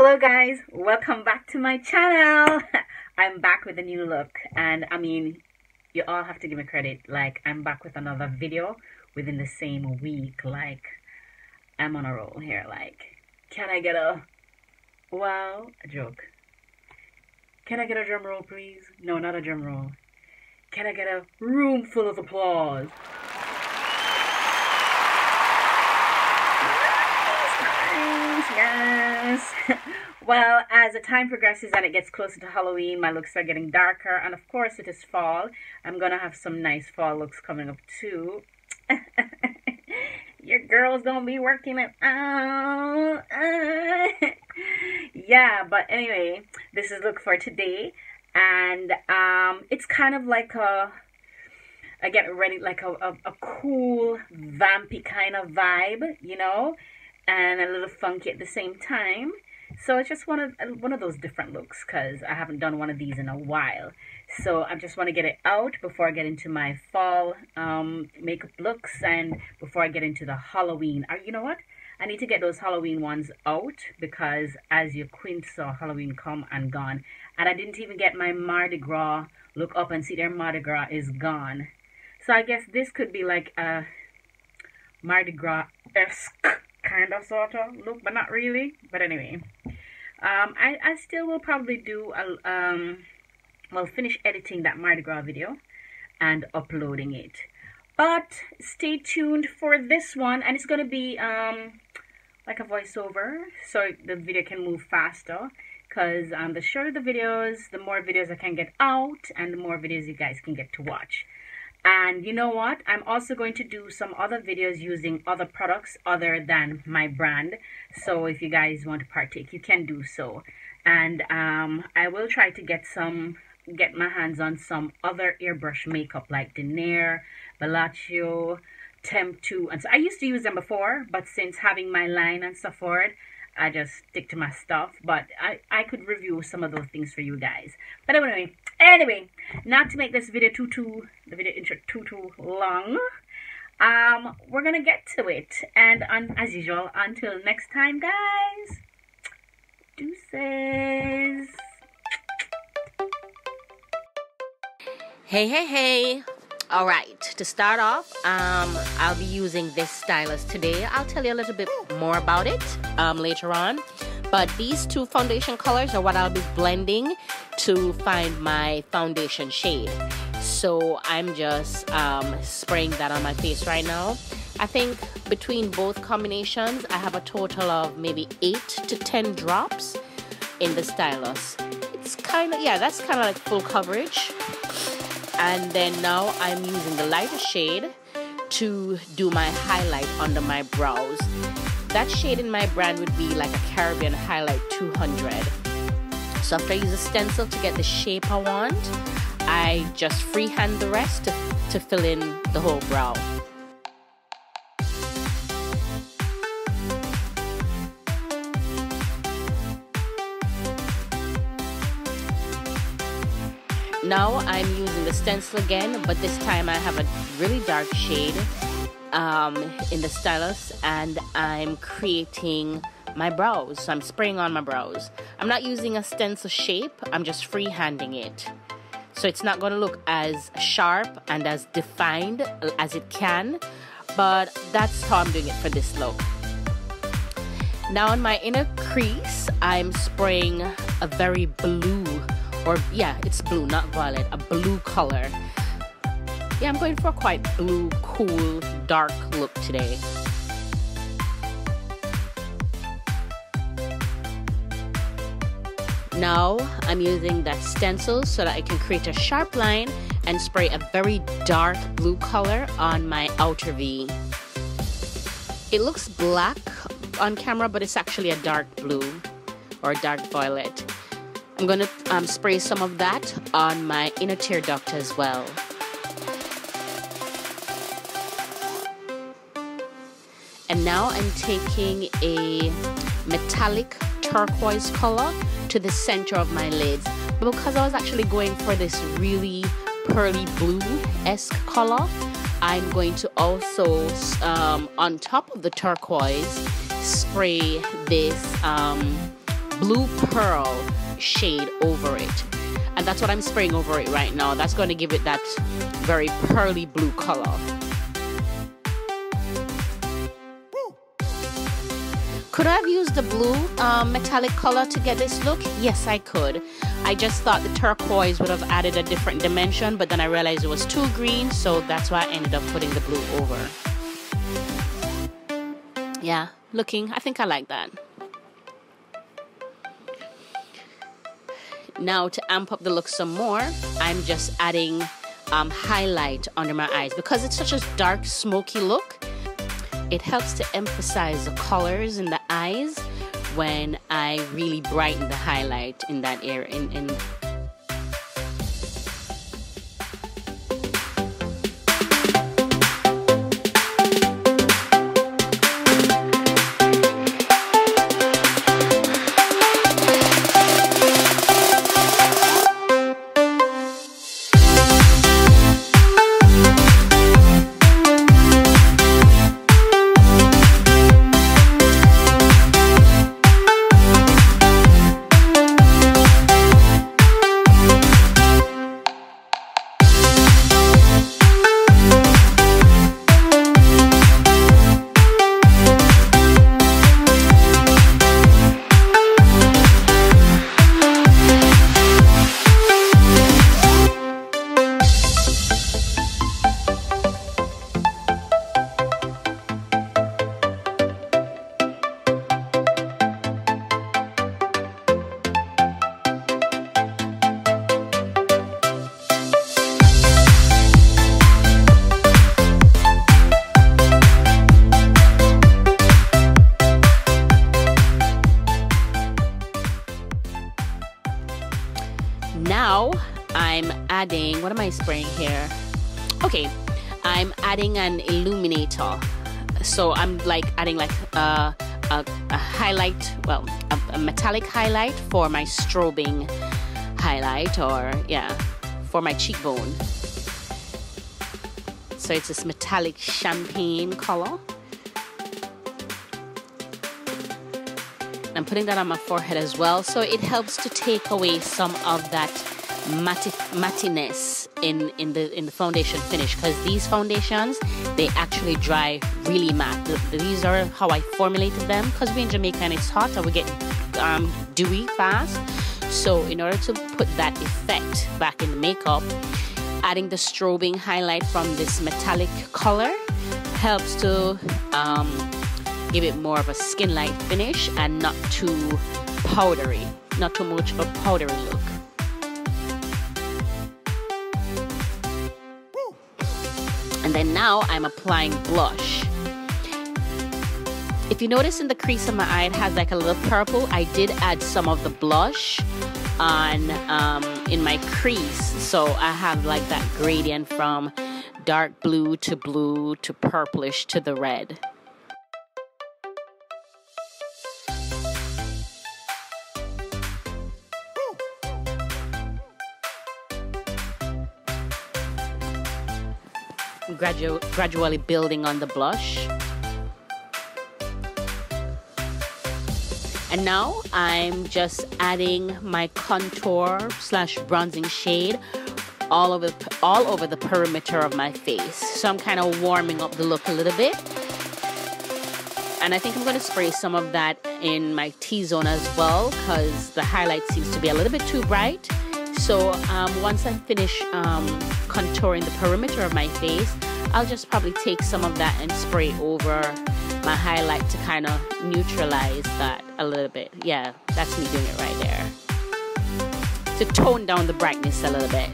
Hello guys, welcome back to my channel. I'm back with a new look, and I mean, you all have to give me credit. Like, I'm back with another video within the same week. Like, I'm on a roll here. Like, can I get a a joke? Can I get a drum roll, please? No, not a drum roll. Can I get a room full of applause? Yes. Well, as the time progresses and it gets closer to Halloween, my looks are getting darker, and of course it is fall. I'm gonna have some nice fall looks coming up too. Your girl's gonna be working it out. Yeah, but anyway, this is look for today, and it's kind of like a get ready, like a cool vampy kind of vibe, you know, and a little funky at the same time. So it's just one of those different looks, because I haven't done one of these in a while. So I just want to get it out before I get into my fall makeup looks, and before I get into the Halloween. You know what? I need to get those Halloween ones out, because as your queen saw, Halloween come and gone. And I didn't even get my Mardi Gras look up, and see their Mardi Gras is gone. So I guess this could be like a Mardi Gras-esque kind of sort of look, but not really. But anyway, I still will probably do finish editing that Mardi Gras video and uploading it. But stay tuned for this one, and it's gonna be like a voiceover, so the video can move faster, because the shorter the videos, the more videos I can get out, and the more videos you guys can get to watch. And you know what? I'm also going to do some other videos using other products other than my brand. So if you guys want to partake, you can do so. And I will try to get my hands on some other airbrush makeup like Denier, Bellaccio, Temp 2. And so I used to use them before, but since having my line and stuff for it, I just stick to my stuff. But I could review some of those things for you guys. But anyway, not to make this video the video intro too long, we're gonna get to it. And as usual, until next time, guys, deuces. Hey. All right, to start off, I'll be using this stylus today. I'll tell you a little bit more about it later on. But these two foundation colors are what I'll be blending to find my foundation shade. So I'm just spraying that on my face right now. I think between both combinations, I have a total of maybe 8 to 10 drops in the stylus. It's kind of, that's kind of like full coverage. And then now I'm using the lighter shade to do my highlight under my brows. That shade in my brand would be like a Caribbean Highlight 200. So after I use a stencil to get the shape I want, I just freehand the rest to fill in the whole brow. Now I'm using the stencil again, but this time I have a really dark shade in the stylus, and I'm creating my brows. So I'm spraying on my brows. I'm not using a stencil shape, I'm just freehanding it. So it's not going to look as sharp and as defined as it can, but that's how I'm doing it for this look. Now on my inner crease, I'm spraying a very blue, it's blue, not violet, a blue color. Yeah, I'm going for a quite blue, cool, dark look today. Now I'm using that stencil so that I can create a sharp line and spray a very dark blue color on my outer V. It looks black on camera, but it's actually a dark blue or dark violet. I'm going to spray some of that on my inner tear duct as well. And now I'm taking a metallic turquoise color to the center of my lids. But because I was actually going for this really pearly blue-esque color, I'm going to also, on top of the turquoise, spray this blue pearl shade over it. And that's what I'm spraying over it right now. That's going to give it that very pearly blue color. Could I have used the blue metallic color to get this look? Yes, I could. I just thought the turquoise would have added a different dimension, but then I realized it was too green, so that's why I ended up putting the blue over. Yeah, I think I like that. Now to amp up the look some more, I'm just adding highlight under my eyes. Because it's such a dark, smoky look, it helps to emphasize the colors in the eyes when I really brighten the highlight in that area. Now I'm adding, what am I spraying here? Okay, I'm adding an illuminator. So I'm like adding like a highlight, well, a metallic highlight for my strobing highlight, or yeah, for my cheekbone. So it's this metallic champagne color. I'm putting that on my forehead as well, so it helps to take away some of that mattiness in the foundation finish, because these foundations, they actually dry really matte. These are how I formulated them, because we're in Jamaica and it's hot and we get dewy fast. So in order to put that effect back in the makeup, adding the strobing highlight from this metallic color helps to give it more of a skin-like finish and not too powdery, not too much of a powdery look. And then now I'm applying blush. If you notice in the crease of my eye, it has like a little purple. I did add some of the blush on in my crease, so I have like that gradient from dark blue to purplish to the red. Gradually building on the blush. And now I'm just adding my contour / bronzing shade all over the perimeter of my face. So I'm kind of warming up the look a little bit. And I think I'm going to spray some of that in my T-zone as well, because the highlight seems to be a little bit too bright. So once I finish contouring the perimeter of my face, I'll just probably take some of that and spray over my highlight to kind of neutralize that a little bit. Yeah, that's me doing it right there. To tone down the brightness a little bit.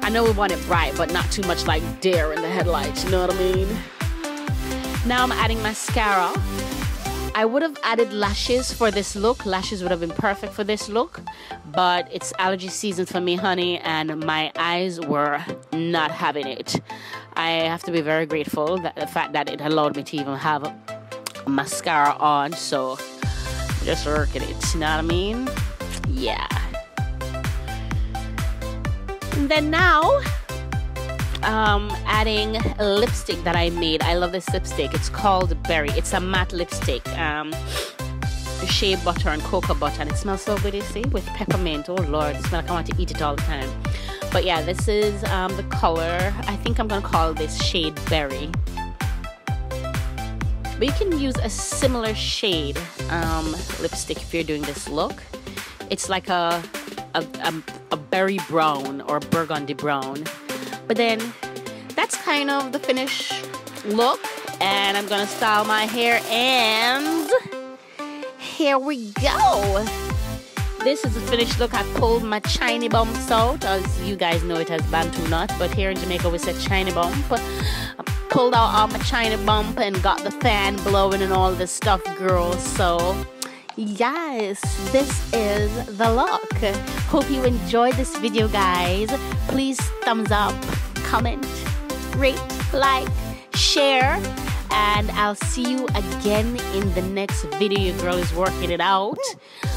I know we want it bright, but not too much like deer in the headlights, you know what I mean? Now I'm adding mascara. I would have added lashes for this look. Lashes would have been perfect for this look, but it's allergy season for me, honey, and my eyes were not having it. I have to be very grateful that the fact that it allowed me to even have mascara on, so just working it, you know what I mean? Yeah. And then now adding a lipstick that I made. I love this lipstick. It's called Berry. It's a matte lipstick. shea butter and cocoa butter, and it smells so good, you see, with peppermint. Oh Lord, it smells like I want to eat it all the time. But yeah, this is the color. I think I'm gonna call this shade Berry. But you can use a similar shade lipstick if you're doing this look. It's like a berry brown or burgundy brown. But then that's kind of the finished look, and I'm gonna style my hair, and here we go. This is the finished look. I pulled my shiny bumps out. As you guys know, it has Bantu knot, but here in Jamaica we said shiny bump. I pulled out all my shiny bump and got the fan blowing and all this stuff, girls. So yes, this is the look. Hope you enjoyed this video, guys. Please thumbs up, comment, rate, like, share, and I'll see you again in the next video. Your girl is working it out.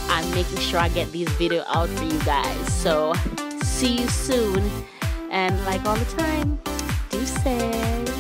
I'm making sure I get these videos out for you guys. So see you soon, and like all the time, deuces.